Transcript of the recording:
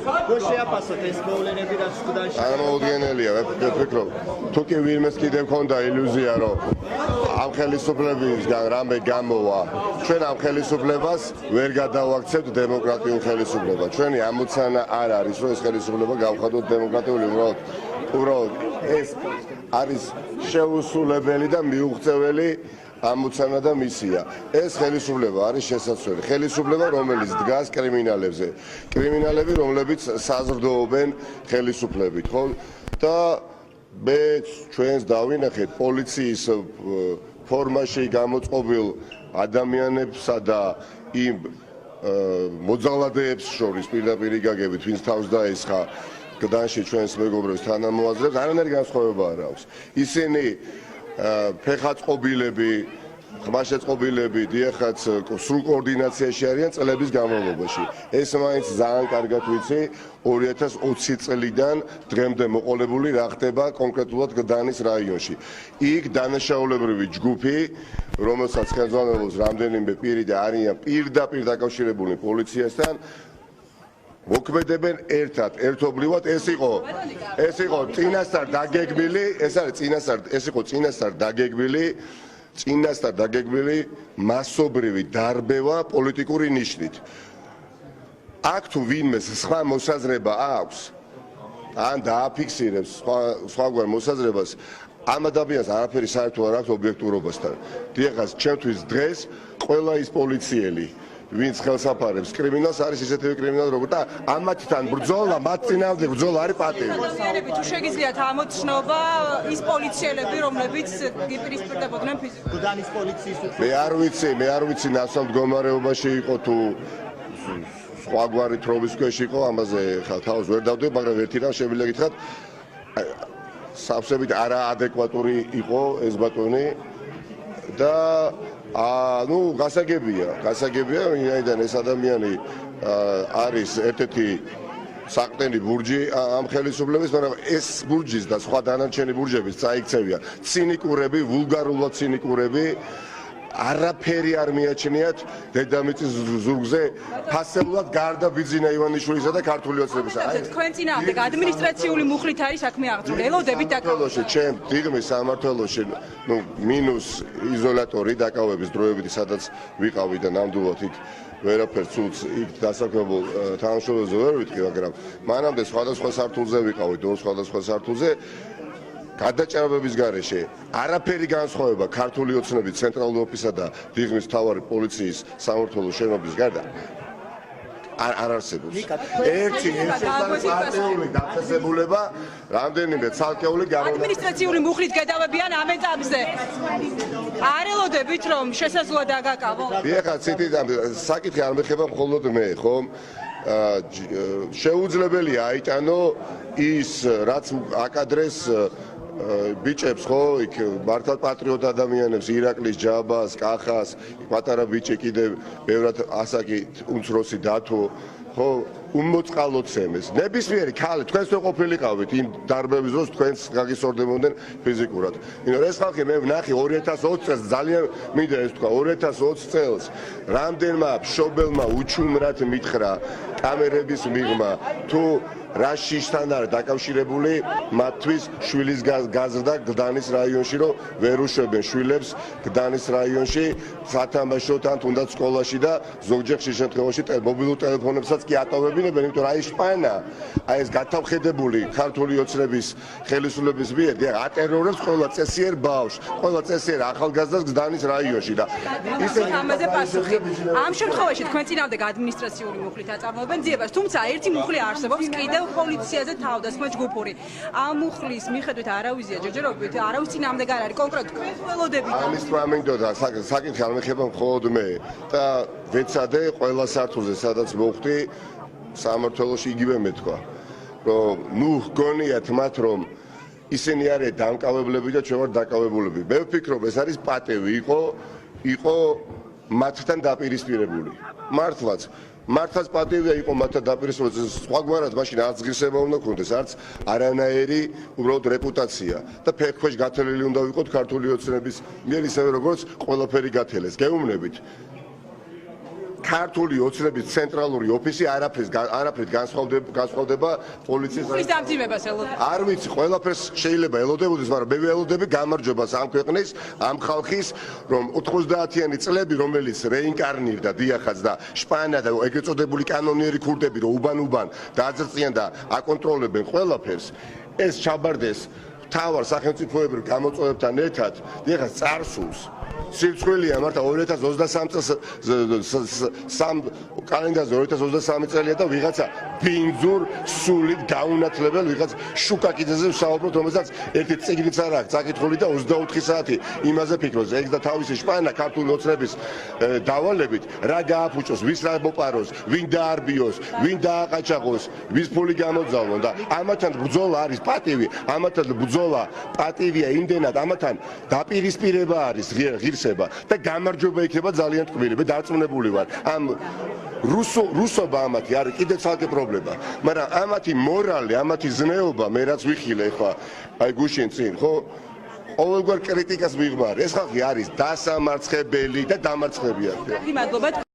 Πώς შეაფასოთ ეს მოვლენები, რაც გუდანში? წარმოუდგენელია, ვფიქრობ. თუ კი ვინმეს კიდევ ჰქონდა ილუზია, რომ ამ ხელისუფლებისგან რამე გამოვა, ჩვენ ამ ხელისუფლებას ვერ გადავაქცევთ დემოკრატიულ ხელისუფლებას. ჩვენი ამოცანა არ არის, რომ ეს ხელისუფლება გავხადოთ დემოკრატიული, უბრალოდ ეს არის შეუსრულებელი და მიუღწეველი ამოცანა და მისია. ეს ხელისუფლება არის შესაძლებელი. ხელისუფლება, რომელიც დგას კრიმინალებზე. კრიმინალები, რომლებიც საზრდოობენ ხელისუფლებით, ხო? და მე ჩვენს დავინახეთ პოლიციის ფორმაში გამოწყობილ ადამიანებსა და იმ მოძალადეებს შორის პირდაპირ იგაგებით, ვინც თავს დაესხა გდანში ჩვენს მეგობრებს თანამოაზრებს, არანაირი განსხვავება არ აქვს. ისინი ფეხაწყობილები, ხმაშეწყობილები, დიახაც სრულ კოორდინაციაში არიან წლების განმავლობაში. ეს მაინც ძალიან კარგად ვიცი 2020 წლიდან დღემდე მოყოლებული რა ხდება კონკრეტულად გდანის რაიონში. იქ დანაშაულებრივი ჯგუფი, რომელსაც ხელმძღვანელობს რამდენიმე პირი და არიან პირდაპირ დაკავშირებული პოლიციასთან, მოქმედებენ ერთობლივად. ეს იყო წინასწარ დაგეგმილი, ეს იყო წინასწარ დაგეგმილი მასობრივი დარბევა პოლიტიკური ნიშნით. აქ თუ ვინმეს სხვა მოსაზრება აქვს, ან დააფიქსირებს სხვაგვარ მოსაზრებას, ამ ადამიანს არაფერი საერთო არ აქვს ობიექტურობასთან. დიახაც, ჩემთვის დღეს ყველა ის პოლიციელი, ვინც ხელსაფარებს კრიმინალს, არის ისეთივე კრიმინალი, როგორც და ამათთან ბრძოლა, მათ წინააღმდეგ ბრძოლა არის პატივი. თუ შეგიძლიათ ამოწნობა ის პოლიციელები, რომლებიც გიპირისპირდებოდნენ ფიზიკურად. გუდანის პოლიციის მე არ ვიცი ნაცვლად მდგომარეობაში იყო თუ სხვაგვარი თრობის ქვეშ იყო, ამაზე ხა თავს ვერ დავდებ, მაგრამ ერთი რამ შემიძლია გითხრათ, სავსებით არაადეკვატური იყო ეს ბატონი და გასაგებია, ვინაიდან ეს ადამიანი არის ერთ-ერთი საყრდენი ბურჯი ამ ხელისუფლების, მაგრამ ეს ბურჯის და სხვა დანარჩენი ბურჯების წაიქცევია ცინიკურები, ვულგარულად ცინიკურები, არაფერი არ მიაჩნიათ დედამიწის ზურგზე, ფასეულად გარდა ბიძინა ივანიშვილისა და ქართული ოცნებისა. თქვენ წინააღმდეგ ადმინისტრაციული მუხლით არის საქმე აღწეული. ელოდებით დაკავებაში, ჩემ დიღმის სამმართველოში, მინუს იზოლატორი დაკავების დროებითი, სადაც ვიყავი და ნამდვილად იქ ვერაფერს ცუდს იქ დასაქმებულ თანამშრომლებზე ვერ ვიტყვი, მაგრამ მანამდე სხვადასხვა სართულზე ვიყავი, ორ სხვადასხვა სართულზე. გადაჭარბების გარეშე არაფერი განსხვავება ქართული ოცნების ცენტრალური ოფისსა და დიღმის მთავარი პოლიციის სამმართველო შენობის გარდა არ არსებობს. ერთი პარტიული დაწესებულება, რამდენიმე ცალკეული ადმინისტრაციული მუხლით გადავებიან ამ ეტაპზე. არ ელოდებით, რომ შესაძლოა დაგაკავო? დიახაც, საკითხი არ მეხება მხოლოდ მე, ხომ? შეუძლებელია აიტანო ის, რაც აკადრეს ბიჭებს, ხო, იქ მართლაც პატრიოტ ადამიანებს, ირაკლის ჯაბას, კახას, პატარა ბიჭი კიდევ ბევრად ასაკი უმცროსი დათო, ხო, უმოწყალოცემეს. ნებისმიერი ქალი, თქვენს თუ ყოფილიყავით იმ დარბების დროს, თქვენს გაგისორდებოდნენ ფიზიკურად. იმიტომ ეს ხალხი მე ვნახე 2020 წელს, ძალიან მინდა ეს თქვა, 2020 წელს რამდენმა მშობელმა უჩუმრად მითხრა კამერების მიღმა, თუ რა შიშთან არის დაკავშირებული მათთვის შვილის გაზრდა გდანის რაიონში, რომ ვერ უშვებენ შვილებს გდანის რაიონში სათამაშოდ ან თუნდაც სკოლაში და ზოგჯერ ხშირ შემთხვევაში მობილურ ტელეფონებსაც კი ატოვებინებენ, იმიტომ რომ აი შპანა, აი ეს გათავხედებული ქართული ოცნების ხელისუფლების მიერ ატერორებს ყველა წესიერ ბავშვს, ყველა წესიერ ახალგაზრდას გდანის რაიონში და ისინი ამაზე პასუხი. ამ შემთხვევაში თქვენ წინააღმდეგ ადმინისტრაციული მუხლით აწარმოებენ ძიებას, თუმცა ერთი მუხლი არსებობს კიდევ პოლიციაზე თავდასხმა ჯგუფური. ამ მუხლის მიხედვით არავიზია ჯერჯერობით, არავის წინააღმდეგ არ არის კონკრეტულად ველოდებით. ამის თქმა მინდოდა, საკითხი არ მეხება მხოლოდ მე და ვეცადე ყველა სართულზე, სადაც მოვხვდი, სამმართველოში იგივე მეთქვა, რომ გონიათ მათ, რომ ისინი არიან დამკავებლები და ჩვენ ვართ დაკავებულები. მე ვფიქრობ, ეს არის პატევი იყო მათთან დაპირისპირებული. მართლაც პატივია იყო მათთან დაპირისპირებული, სხვაგვარად მაშინ არც ღირსება უნდა ქონდეს, არც არანაირი უბრალოდ რეპუტაცია და ფეხქვეშ გათელილი უნდა ვიყოთ ქართული ოცნების მიერ, ისევე როგორც ყველაფერი გათელეს. გეუბნებით. ქართული ოცნების ცენტრალური ოფისი არაფრით განსხვავდება პოლიციის ის დამძიმებას ელოდება. არ ვიცი, ყველაფერს შეიძლება ელოდებოდეს, მაგრამ მე ველოდები გამარჯვებას ამ ქვეყნის, ამ ხალხის, რომ 90-იანი წლები, რომელიც რეინკარნირდა დიახაც და შპანა და ეგრეთ წოდებული კანონიერი ქურდები, რომ უბან დააძრწიან და აკონტროლებენ ყველაფერს, ეს ჩაბარდეს თავარ სახელმწიფოებრივ გამოწვევებთან ერთად, დიახაც წარსულს. სიცხვილეა მართლა 2023 წელს კალენდარზე 2023 წელია და ვიღაცა ბინძურ სულით დაუნათლებელ ვიღაც შუკაკიძეზე ვსაუბრობთ, რომელსაც ერთი წიგნიც არ აქვს წაკითხული და 24 საათი იმაზე ფიქრობს. ეგ და თავისი შპანა ქართული ოცნების დავალებით რა გააფუჭოს, ვის რა მოპაროს, ვინ დაარბიოს, ვინ დააყაჩაღოს, ვის ფული გამოძალონ და ამათან ბრძოლა არის პატივი, ამათან ბრძოლა პატივია იმდენად, ამათან დაპირისპირება არის ღირსება და გამარჯვება იქნება ძალიან ტკბილი. მე დარწმუნებული ვარ ამ რუსობა ამათი არის კიდევ ცალკე პრობლემა, მაგრამ ამათი მორალი, ამათი ზნეობა მე რაც ვიხილე ხა აი გუშინ წინ ხო ყოველგვარ კრიტიკას ვიღმარ. ეს ხალხი არის დასამარცხებელი და დამარცხებიანი. მადლობა.